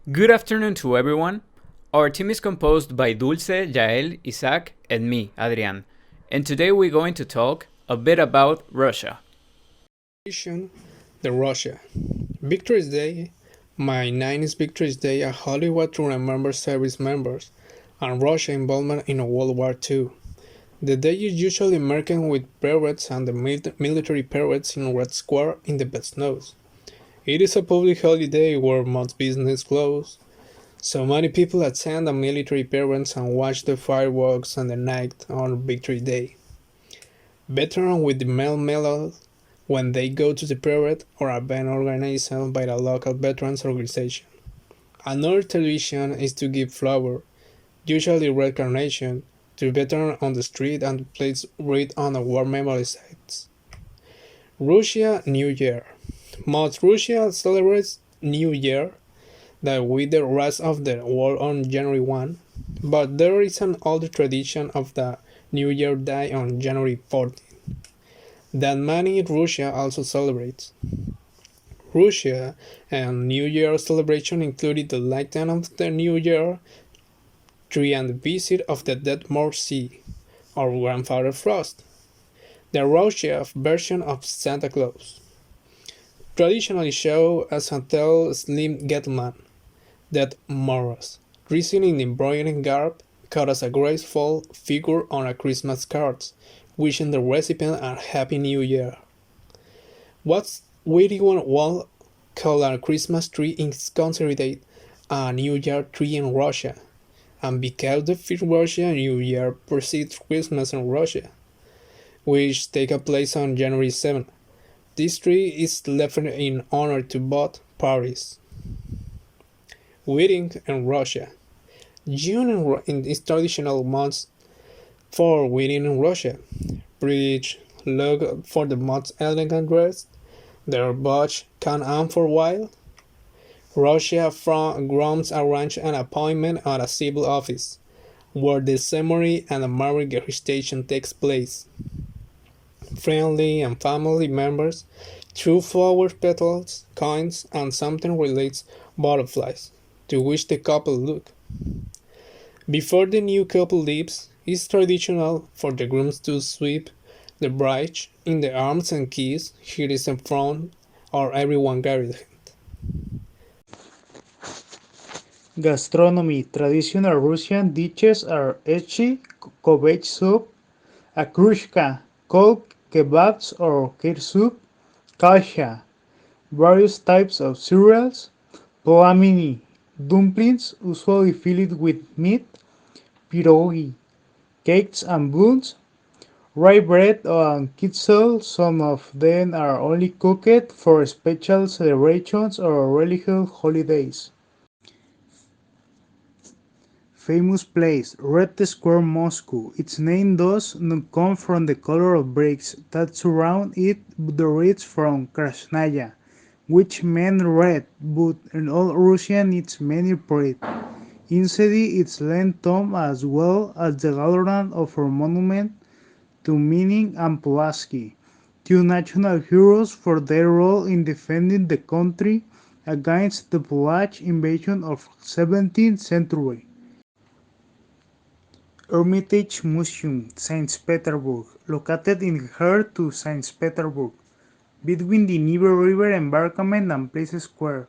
Good afternoon to everyone. Our team is composed by Dulce, Yael, Isaac, and me, Adrian. And today we're going to talk a bit about Russia. The Russia. Victory's Day. My 90th Victory's Day, a Hollywood to remember service members and Russia involvement in World War II. The day is usually marked with parades and the military parades in Red Square in the best knows. It is a public holiday where most business close, so many people attend the military parades and watch the fireworks on the night on Victory Day. Veterans with the medal when they go to the parade or event organized by the local veterans organization. Another tradition is to give flower, usually red carnation, to veterans on the street and place wreath on the war memorial sites. Russia New Year. Most Russia celebrates New Year that with the rest of the world on January 1, but there is an older tradition of the New Year Day on January 14 that many in Russia also celebrates. Russia and New Year celebration included the lighting of the New Year tree and the visit of the Dead Sea, or Grandfather Frost, the Russia version of Santa Claus. Traditionally show as a tall, slim gentleman, that Morris, dressed in embroidered garb, cut as a graceful figure on a Christmas card, wishing the recipient a Happy New Year. What's everyone will call a Christmas tree is considered a New Year tree in Russia, and because the first Russian New Year precedes Christmas in Russia, which takes place on January 7th, this tree is left in honor to both parties. Wedding in Russia. June is traditional month for wedding in Russia. British look for the most elegant dress. Their budge can aim for while. Russia from grooms arrange an appointment at a civil office, where the ceremony and the marriage registration takes place. Friendly and family members throw flower petals, coins, and something relates butterflies, to which the couple look. Before the new couple leaves, it's traditional for the grooms to sweep the bride in the arms and kiss her in front or everyone carried him. Gastronomy. Traditional Russian dishes are etchi, kovach soup, akrushka, cold kebabs or kir soup, kasha, various types of cereals, plamini, dumplings usually filled with meat, pierogi, cakes and buns, rye bread and kitzel. Some of them are only cooked for special celebrations or religious holidays. Famous place, Red Square, Moscow. Its name does not come from the color of bricks that surround it but derives from Krasnaya, which meant red, but in Old Russian it meant red. Instead its length tomb as well as the Galerna of a monument to Minin and Pulaski, two national heroes for their role in defending the country against the Polish invasion of 17th century. Hermitage Museum, Saint Petersburg, located in heart to Saint Petersburg, between the Neva River embankment and Place Square.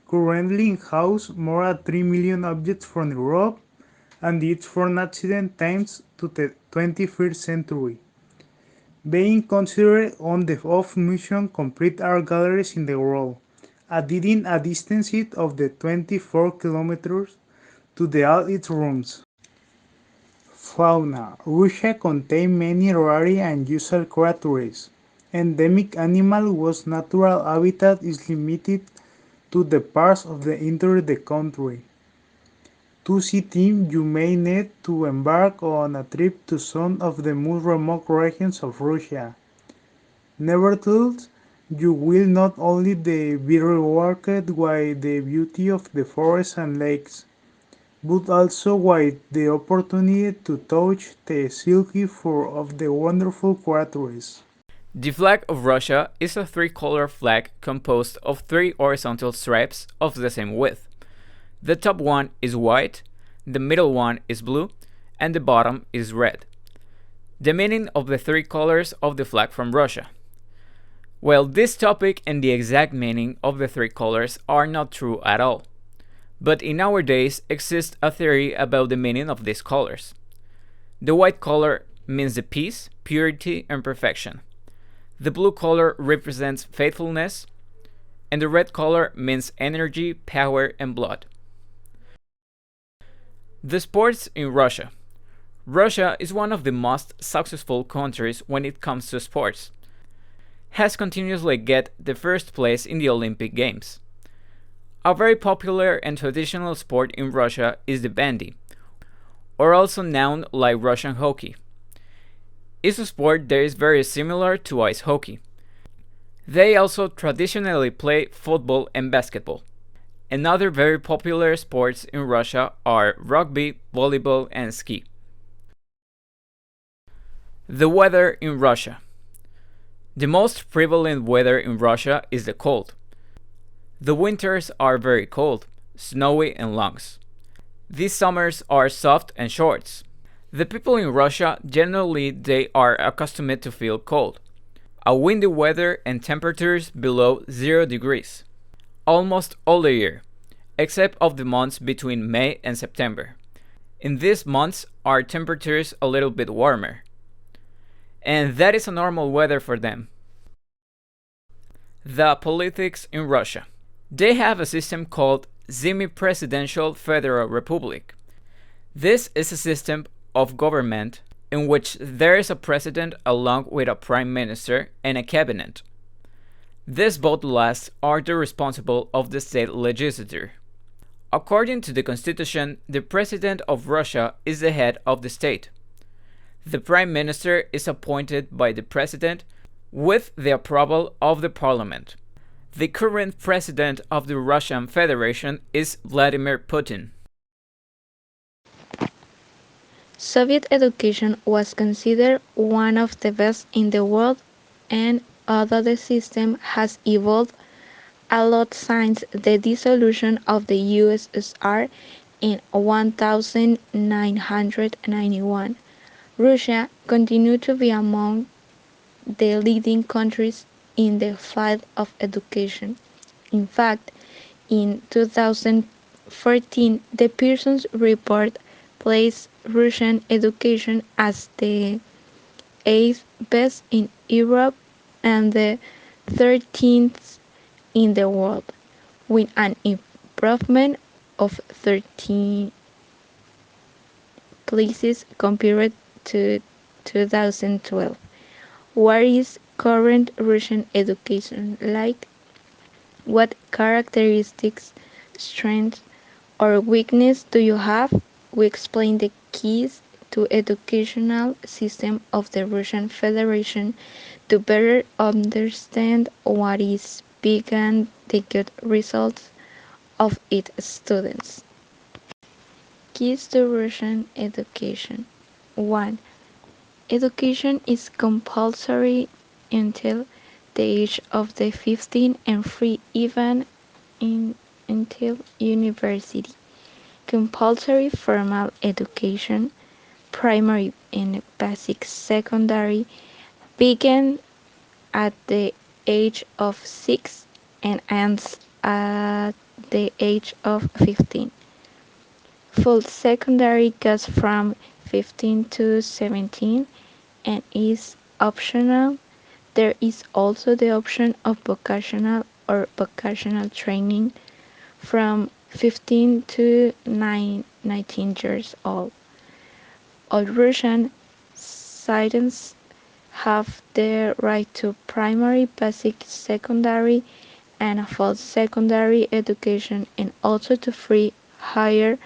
Currently houses more than 3 million objects from Europe and its from ancient times to the 21st century, being considered one of mission complete art galleries in the world, adding a distance of the 24 kilometers to all its rooms. Fauna. Russia contains many rare and usual creatures. Endemic animal whose natural habitat is limited to the parts of the interior of the country. To see them, you may need to embark on a trip to some of the most remote regions of Russia. Nevertheless, you will not only be rewarded by the beauty of the forests and lakes, but also with the opportunity to touch the silky fur of the wonderful creatures. The flag of Russia is a three-color flag composed of three horizontal stripes of the same width. The top one is white, the middle one is blue, and the bottom is red. The meaning of the three colors of the flag from Russia. Well, this topic and the exact meaning of the three colors are not true at all. But in our days exists a theory about the meaning of these colors. The white color means the peace, purity, and perfection. The blue color represents faithfulness, and the red color means energy, power, and blood. The sports in Russia. Russia is one of the most successful countries when it comes to sports. Has continuously get the first place in the Olympic Games. A very popular and traditional sport in Russia is the bandy, or also known like Russian hockey. It's a sport that is very similar to ice hockey. They also traditionally play football and basketball. And other very popular sports in Russia are rugby, volleyball, and ski. The weather in Russia. The most prevalent weather in Russia is the cold. The winters are very cold, snowy, and long. These summers are soft and short. The people in Russia generally they are accustomed to feel cold. A windy weather and temperatures below 0 degrees. Almost all the year, except of the months between May and September. In these months are temperatures a little bit warmer. And that is a normal weather for them. The politics in Russia. They have a system called semi-presidential federal republic. This is a system of government in which there is a president along with a prime minister and a cabinet. These both last are the responsible of the state legislature. According to the constitution, the president of Russia is the head of the state. The prime minister is appointed by the president with the approval of the parliament. The current president of the Russian Federation is Vladimir Putin. Soviet education was considered one of the best in the world, and although the system has evolved a lot since the dissolution of the USSR in 1991, Russia continued to be among the leading countries in the field of education. In fact, in 2014, the Pearson's report placed Russian education as the eighth best in Europe and the 13th in the world, with an improvement of 13 places compared to 2012. What is current Russian education like? What characteristics, strengths, or weakness do you have? We explain the keys to educational system of the Russian Federation to better understand what is behind the good results of its students. Keys to Russian education. 1. Education is compulsory until the age of the 15 and free even until university. Compulsory formal education, primary and basic secondary, begin at the age of 6 and ends at the age of 15. Full secondary goes from 15 to 17 and is optional. There is also the option of vocational or vocational training from 15 to 19 years old. All Russian citizens have the right to primary, basic, secondary, and full secondary education, and also to free higher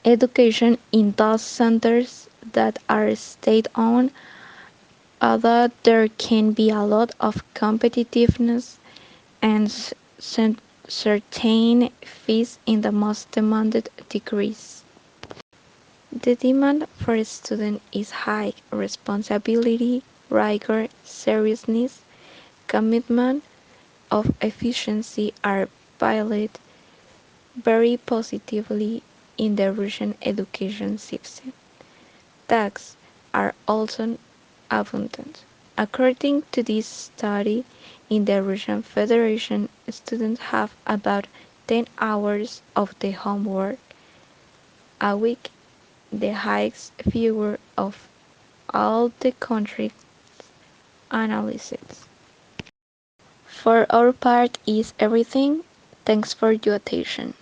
education in those centers that are state-owned, although there can be a lot of competitiveness and certain fees in the most demanded degrees. The demand for a student is high. Responsibility, rigor, seriousness, commitment of efficiency are valued. very positively in the Russian education system. Tasks are also abundant. According to this study, in the Russian Federation, students have about 10 hours of the homework a week, the highest figure of all the countries analyzed. For our part is everything. Thanks for your attention.